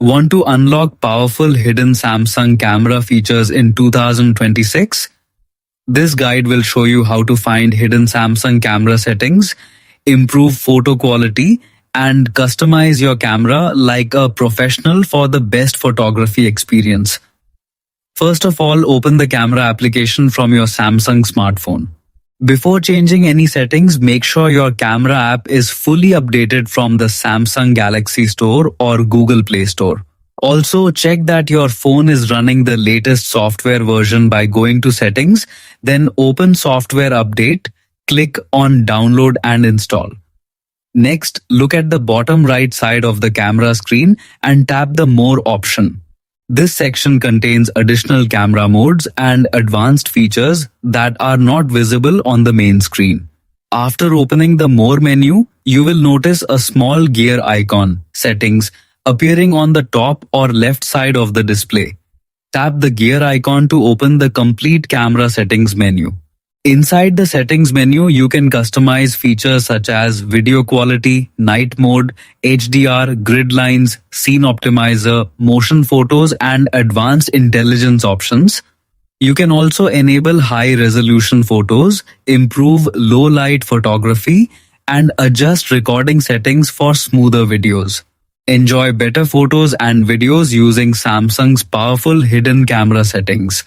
Want to unlock powerful hidden Samsung camera features in 2026? This guide will show you how to find hidden Samsung camera settings, improve photo quality, and customize your camera like a professional for the best photography experience. First of all, open the camera application from your Samsung smartphone. Before changing any settings, make sure your camera app is fully updated from the Samsung Galaxy Store or Google Play Store. Also, check that your phone is running the latest software version by going to Settings, then open Software Update, click on Download and Install. Next, look at the bottom right side of the camera screen and tap the More option. This section contains additional camera modes and advanced features that are not visible on the main screen. After opening the More menu, you will notice a small gear icon, Settings, appearing on the top or left side of the display. Tap the gear icon to open the complete camera settings menu. Inside the settings menu, you can customize features such as video quality, night mode, HDR, grid lines, scene optimizer, motion photos, and advanced intelligence options. You can also enable high-resolution photos, improve low-light photography, and adjust recording settings for smoother videos. Enjoy better photos and videos using Samsung's powerful hidden camera settings.